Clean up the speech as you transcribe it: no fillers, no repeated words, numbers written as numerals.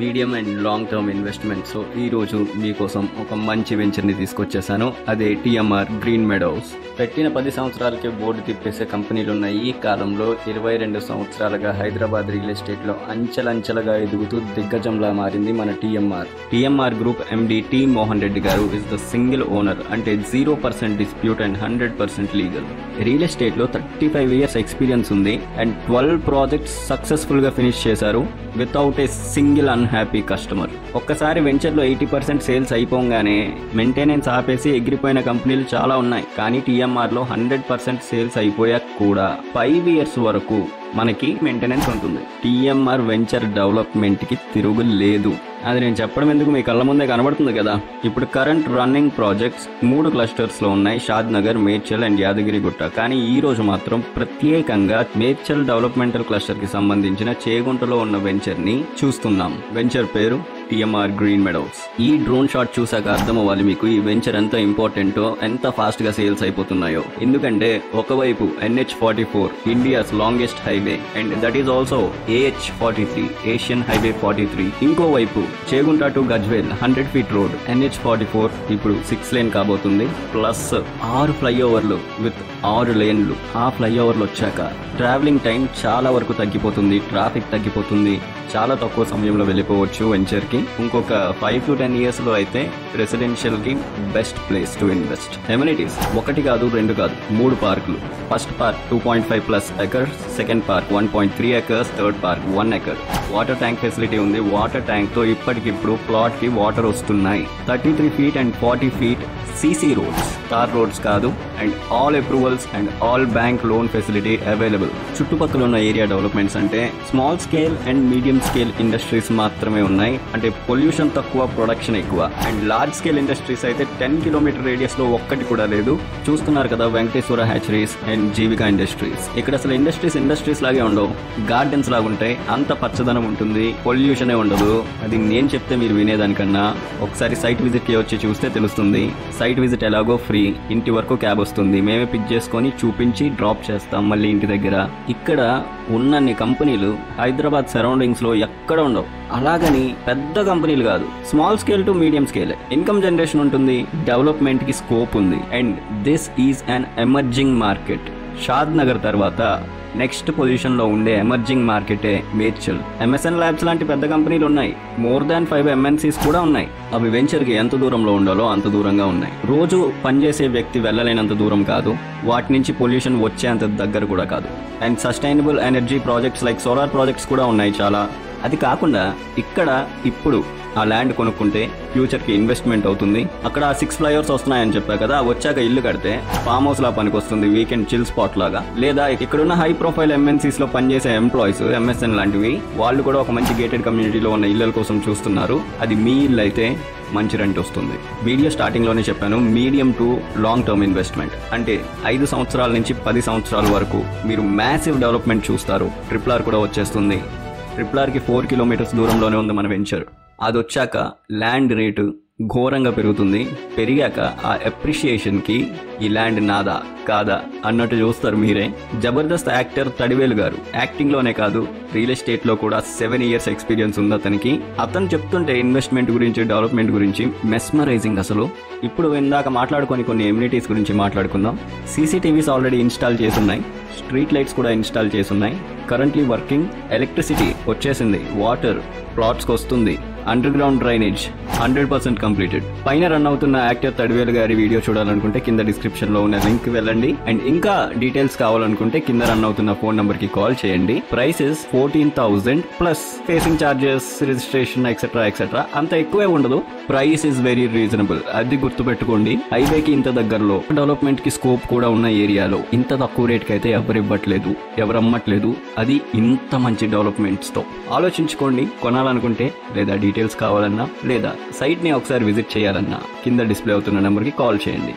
Medium and long term investment. So ఈ రోజు మీకోసం ఒక మంచి వెంచర్ని తీసుకొచ్చేసాను. అదే టీఎంఆర్ గ్రీన్ మెడోస్. పెట్టిన 10 సంవత్సరాలకే బోర్డు తిప్పేసే కంపెనీలు ఉన్నాయి. ఈ కాలంలో 22 సంవత్సరాలుగా హైదరాబాద్ రియల్ ఎస్టేట్ లో అంచెలంచెలుగా ఎదుగుతూ దిగ్గజంలా మారింది మన టీఎంఆర్ గ్రూప్ ఎండి టి మోహన్ రెడ్డి గారు ఇస్ ద సింగిల్ ఓనర్. అంటే 0% dispute and 100% legal. Real estate లో 35 years ఎక్స్పీరియన్స్ ఉంది అండ్ 12 ప్రాజెక్ట్స్ సక్సెస్ఫుల్ గా ఫినిష్ చేశారు without a single unhappy customer. ఒక్కసారి వెంచర్ లో 80% సేల్స్ అయిపోగానే మెయింటెనెన్స్ ఆపేసి ఎగిరిపోయిన కంపెనీలు చాలా ఉన్నాయి. కానీ టీఎంఆర్ లో 100% సేల్స్ అయిపోయాక కూడా 5 years వరకు మనకి మెయింటెనెన్స్ ఉంటుంది. టీఎంఆర్ వెంచర్ డెవలప్మెంట్ కి తిరుగు లేదు. అది నేను చెప్పడం ఎందుకు, మీ కళ్ళ ముందే కనబడుతుంది కదా. ఇప్పుడు కరెంట్ రన్నింగ్ ప్రాజెక్ట్స్ 3 క్లస్టర్స్ లో ఉన్నాయి, షాద్ నగర్, మేడ్చల్ అండ్ యాదగిరిగుట్ట. కానీ ఈ రోజు మాత్రం ప్రత్యేకంగా మేడ్చల్ డెవలప్మెంటల్ క్లస్టర్ కి సంబంధించిన చేగుంటలో ఉన్న వెంచర్ ని చూస్తున్నాం. వెంచర్ పేరు టీఎంఆర్ గ్రీన్ మెడోస్. ఈ డ్రోన్ షాట్ చూసాక అర్థం అవ్వాలి మీకు ఈ వెంచర్ ఎంత ఇంపార్టెంటో, ఎంత ఫాస్ట్ గా సేల్స్ అయిపోతున్నాయో. ఎందుకంటే ఒకవైపు NH44 India's longest highway and that is also AH43 Asian highway 43. ఇంకోవైపు Chegunta to Gajwel 100 feet road NH44 ఇప్పుడు 6 lane కాబోతుంది. ప్లస్ 6 ఫ్లైఓవర్లు విత్ 6 laneలు. ఆ ఫ్లైఓవర్లు వచ్చాక ట్రావెలింగ్ టైం చాలా వరకు తగ్గిపోతుంది, ట్రాఫిక్ తగ్గిపోతుంది, చాలా తక్కువ సమయంలో వెళ్ళిపోవచ్చు వెంచర్ కి. ఇంకొక 5 to 10 years లో అయితే రెసిడెన్షియల్ కి best place to invest. Amenities 1 కాదు 2 కాదు 3 పార్కులు. First park 2.5+ acres, second park 1.3 acres, third park 1 acre. Water tank facility ఉంది. వాటర్ ట్యాంక్ తో ఇప్పటికిప్పుడు ప్లాట్ కి వాటర్ వస్తున్నాయి. 33 feet and 40 feet CC roads, tar roads కాదు. And all approvals and all bank loan facility available. చుట్టుపక్కల ఉన్న area developments అంటే small scale and medium scale industries మాత్రమే ఉన్నాయి. అంటే పొల్యూషన్ తక్కువ, ప్రొడక్షన్ ఎక్కువ. అండ్ లార్జ్ స్కేల్ ఇండస్ట్రీస్ అయితే 10 kilometer రేడియస్ లో ఒక్కటి కూడా లేదు. చూస్తున్నారు కదా Venkateswara hatcheries and Jeevika industries. ఇక్కడ అసలు ఇండస్ట్రీస్ లాగే ఉండవు, గార్డెన్స్ లాగా ఉంటాయి. అంత పచ్చదనం ఉంటుంది, పొల్యూషనే ఉండదు. అది నేను చెప్తే మీరు వినేదానికన్నా ఒకసారి సైట్ విజిట్ కి వచ్చి చూస్తే తెలుస్తుంది. సైట్ విజిట్ ఎలాగో ఫ్రీ, ఇంటి వరకు క్యాబ్ వస్తుంది, మేమే పిక్ చేసుకొని చూపించి డ్రాప్ చేస్తాం మళ్ళీ ఇంటి దగ్గర. ఇక్కడ ఉన్నన్ని కంపెనీలు హైదరాబాద్ సరౌండింగ్స్ లో ఎక్కడ ఉండవు. అలాగని పెద్ద కంపెనీలు కాదు, small scale to medium scale. Income generation ఉంటుంది, డెవలప్మెంట్ కి స్కోప్ ఉంది. And this is an emerging market. Shadnagar తర్వాత నెక్స్ట్ పొజిషన్ లో ఉండే ఎమర్జింగ్ మార్కెటే మేడ్చల్. MSN ల్యాబ్స్ లాంటి పెద్ద కంపెనీలు ఉన్నాయి, మోర్ దాన్ 5 MNCs కూడా ఉన్నాయి. అవి వెంచర్ కి ఎంత దూరంలో ఉండాలో అంత దూరంగా ఉన్నాయి. రోజు పనిచేసే వ్యక్తి వెళ్ళలేనంత దూరం కాదు, వాటి నుంచి పొల్యూషన్ వచ్చేంత దగ్గర కూడా కాదు. And sustainable energy projects like solar projects కూడా ఉన్నాయి చాలా. అది కాకుండా ఇక్కడ ఇప్పుడు ఆ ల్యాండ్ కొనుక్కుంటే ఫ్యూచర్ కి ఇన్వెస్ట్మెంట్ అవుతుంది. అక్కడ 6 flyovers వస్తున్నాయని చెప్పా కదా, వచ్చాక ఇల్లు కడితే ఫామ్ హౌస్ లా పనికొస్తుంది, వీకెండ్ చిల్ స్పాట్ లాగా. లేదా ఇక్కడున్న హై ప్రొఫైల్ MNCs లో పనిచేసే ఎంప్లాయీస్, MSN లాంటివి, వాళ్ళు కూడా ఒక మంచి గేటెడ్ కమ్యూనిటీలో ఉన్న ఇళ్ల కోసం చూస్తున్నారు. అది మీ ఇల్లు అయితే మంచి రెంట్ వస్తుంది. వీడియో స్టార్టింగ్ లోనే చెప్పాను, medium to long term investment. అంటే 5 సంవత్సరాల నుంచి 10 సంవత్సరాల వరకు మీరు మ్యాసివ్ డెవలప్మెంట్ చూస్తారు. ట్రిపుల్ ఆర్ కూడా వచ్చేస్తుంది. ట్రిపుల్ ఆర్ కి 4 kilometers దూరంలోనే ఉంది మన వెంచర్. అది వచ్చాక ల్యాండ్ రేటు ఘోరంగా పెరుగుతుంది. పెరిగాక ఆ అప్రిషియేషన్ కి ఈ ల్యాండ్ నాదా కాదా అన్నట్టు చూస్తారు మీరే. జబర్దస్త్ యాక్టర్ తడివేలు గారు యాక్టింగ్ లోనే కాదు రియల్ ఎస్టేట్ లో కూడా 7 years ఎక్స్పీరియన్స్ ఉంది అతనికి. అతను చెప్తుంటే ఇన్వెస్ట్మెంట్ గురించి, డెవలప్మెంట్ గురించి మెస్మరైజింగ్ అసలు. ఇప్పుడు ఇందాక మాట్లాడుకొని కొన్ని ఎమ్యూనిటీస్ గురించి మాట్లాడుకుందాం. CCTVs ఆల్రెడీ ఇన్స్టాల్ చేసున్నాయి, స్ట్రీట్ లైట్స్ కూడా ఇన్స్టాల్ చేసున్నాయి. Currently working. ఎలక్ట్రిసిటీ వచ్చేసింది, వాటర్ ప్లాట్స్ కి వస్తుంది, అండర్ గ్రౌండ్ డ్రైనేజ్ 100% కంప్లీటెడ్. పైన రన్ అవుతున్న యాక్టర్ తడివేలు గారి వీడియో చూడాలనుకుంటే కింద డిస్క్రిప్షన్ లో ఉన్న లింక్ వెళ్ళండి. అండ్ ఇంకా డీటెయిల్స్ కావాలనుకుంటే కింద రన్ అవుతున్న ఫోన్ నంబర్ కి కాల్ చేయండి. Prices 14,000 plus facing charges, registration etcetera. అంత ఎక్కువే ఉండదు. ప్రైస్ ఇస్ వెరీ రీజనబుల్, అది గుర్తుపెట్టుకోండి. హైవేకి ఇంత దగ్గరలో, డెవలప్మెంట్ కి స్కోప్ కూడా ఉన్న ఏరియాలో ఇంత తక్కువ రేట్ కి అయితే ఎవరు ఇవ్వట్లేదు, ఎవరు అమ్మట్లేదు. అది ఇంత మంచి డెవలప్మెంట్స్ తో. ఆలోచించుకోండి కొనాలనుకుంటే, లేదా డీటెయిల్స్ కావాలన్నా, లేదా సైట్ ని ఒకసారి విజిట్ చేయాలన్నా కింద డిస్ప్లే అవుతున్న నెంబర్ కి కాల్ చేయండి.